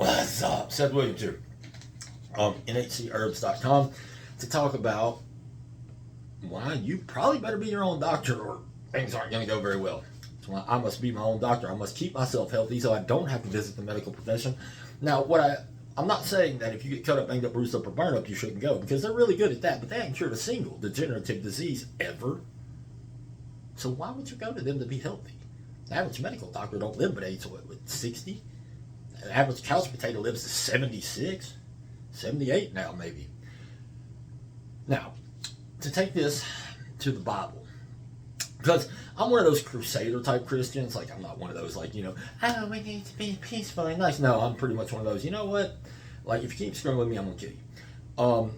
What's up? Seth Williams here. NHCherbs.com to talk about why you probably better be your own doctor or things aren't going to go very well. That's why I must be my own doctor. I must keep myself healthy so I don't have to visit the medical profession. Now, I'm not saying that if you get cut up, banged up, bruised up, or burned up, you shouldn't go, because they're really good at that, but they haven't cured a single degenerative disease ever. So why would you go to them to be healthy? The average medical doctor don't live but age, what, 60? The average couch potato lives to 76, 78 now maybe. Now, to take this to the Bible, because I'm one of those crusader type Christians. Like, I'm not one of those, like, oh, we need to be peaceful and nice. No, I'm pretty much one of those, you know what? Like, if you keep screwing with me, I'm going to kill you.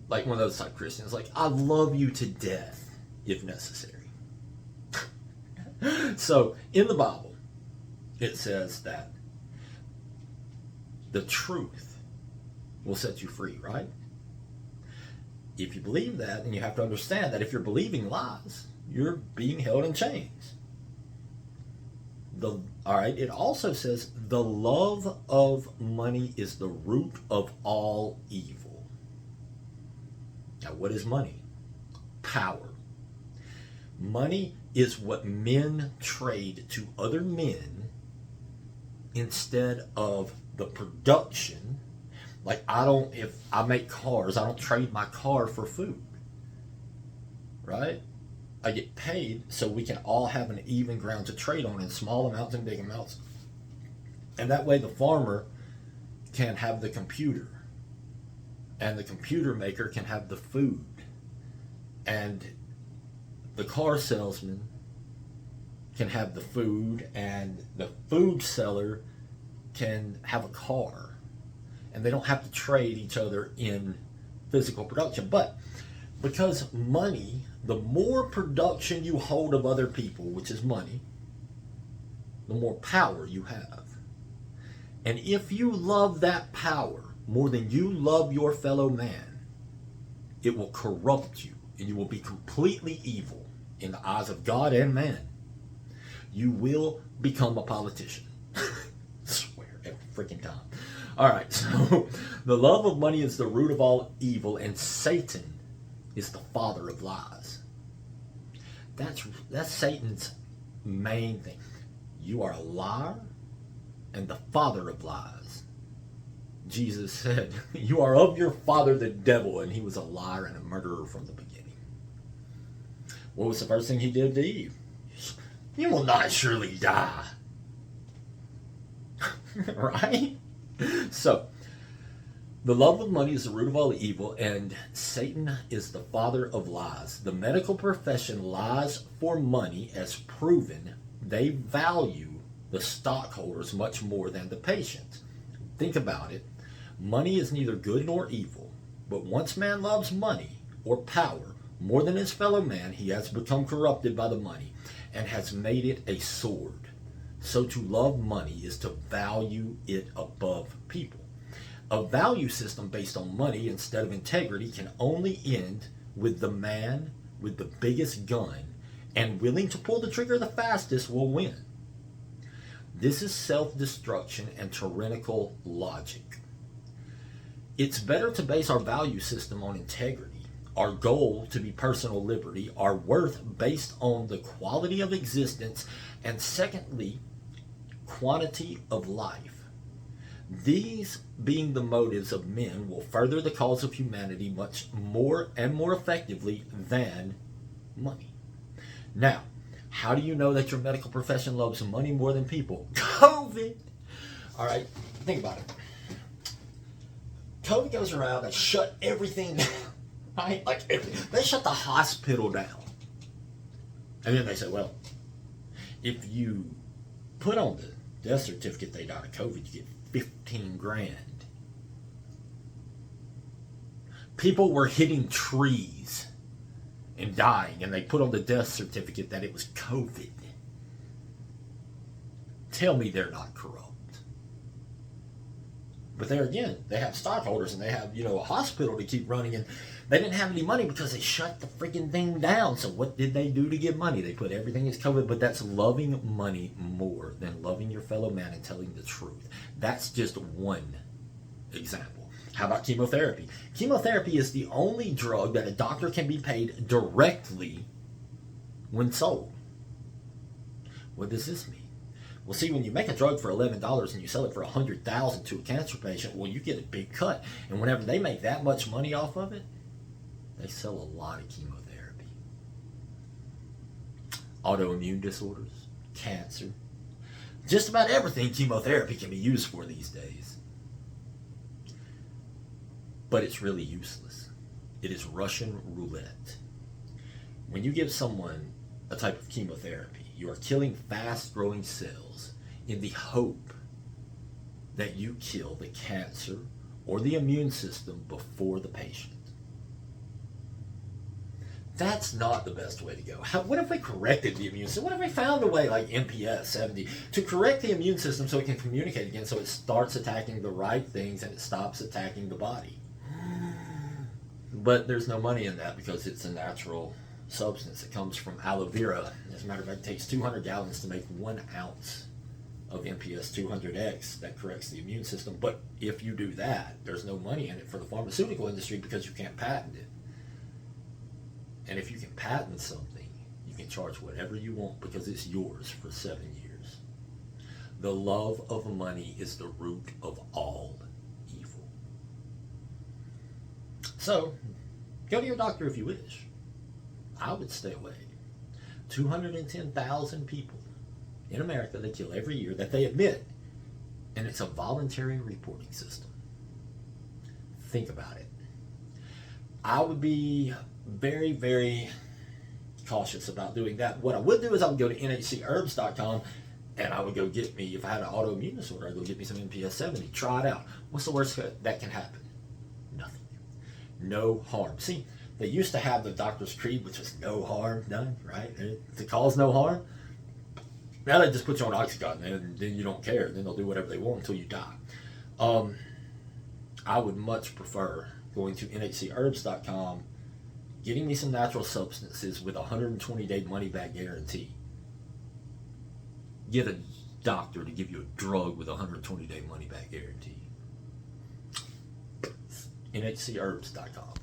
Like one of those type Christians. Like, I love you to death if necessary. So, in the Bible, it says that the truth will set you free, right? If you believe that, then you have to understand that if you're believing lies, you're being held in chains. Alright, it also says the love of money is the root of all evil. Now, what is money? Power. Money is what men trade to other men instead of the production. Like, if I make cars, I don't trade my car for food. Right? I get paid so we can all have an even ground to trade on in small amounts and big amounts. And that way the farmer can have the computer. And the computer maker can have the food. And the car salesman can have the food. And the food seller can have a car. And they don't have to trade each other in physical production. But because money, the more production you hold of other people, which is money, the more power you have. And if you love that power more than you love your fellow man, it will corrupt you and you will be completely evil in the eyes of God and man. You will become a politician. I swear, every freaking time. All right, so the love of money is the root of all evil, and Satan is the father of lies. That's Satan's main thing. You are a liar and the father of lies. Jesus said, you are of your father the devil, and he was a liar and a murderer from the beginning. What was the first thing he did to Eve? You will not surely die. Right? So, the love of money is the root of all evil, and Satan is the father of lies. The medical profession lies for money, as proven. They value the stockholders much more than the patients. Think about it. Money is neither good nor evil, but once man loves money or power more than his fellow man, he has become corrupted by the money and has made it a sword. So to love money is to value it above people. A value system based on money instead of integrity can only end with the man with the biggest gun and willing to pull the trigger the fastest will win. This is self-destruction and tyrannical logic. It's better to base our value system on integrity, our goal to be personal liberty, our worth based on the quality of existence, and secondly, quantity of life. These being the motives of men will further the cause of humanity much more and more effectively than money. Now, how do you know that your medical profession loves money more than people? COVID! Alright, think about it. COVID goes around, they shut everything down. Right? Like, they shut the hospital down. And then they say, well, if you put on the death certificate they died of COVID, you get 15 grand. People were hitting trees and dying, and they put on the death certificate that it was COVID. Tell me they're not corrupt. But there again, they have stockholders and they have, a hospital to keep running, and they didn't have any money because they shut the freaking thing down. So what did they do to get money? They put everything as COVID, but that's loving money more than loving your fellow man and telling the truth. That's just one example. How about chemotherapy? Chemotherapy is the only drug that a doctor can be paid directly when sold. What does this mean? Well, see, when you make a drug for $11 and you sell it for $100,000 to a cancer patient, well, you get a big cut. And whenever they make that much money off of it, they sell a lot of chemotherapy. Autoimmune disorders, cancer, just about everything chemotherapy can be used for these days. But it's really useless. It is Russian roulette. When you give someone a type of chemotherapy, you are killing fast-growing cells in the hope that you kill the cancer or the immune system before the patient. That's not the best way to go. What if we corrected the immune system? What if we found a way like MPS 70 to correct the immune system so it can communicate again, so it starts attacking the right things and it stops attacking the body? But there's no money in that because it's a natural substance. It comes from aloe vera. As a matter of fact, it takes 200 gallons to make 1 ounce of MPS 200X that corrects the immune system. But if you do that, there's no money in it for the pharmaceutical industry because you can't patent it. And if you can patent something, you can charge whatever you want because it's yours for 7 years. The love of money is the root of all evil. So, go to your doctor if you wish. I would stay away. 210,000 people in America they kill every year that they admit, and it's a voluntary reporting system. Think about it. I would be very, very cautious about doing that. What I would do is I would go to nhcherbs.com and I would go get me, if I had an autoimmune disorder, I'd go get me some MPS 70, try it out. What's the worst that can happen? Nothing. No harm. See, they used to have the doctor's creed, which was no harm done, right? To cause no harm. Now they just put you on Oxycontin, and then you don't care. Then they'll do whatever they want until you die. I would much prefer going to nhcherbs.com, getting me some natural substances with a 120-day money-back guarantee. Get a doctor to give you a drug with a 120-day money-back guarantee. nhcherbs.com.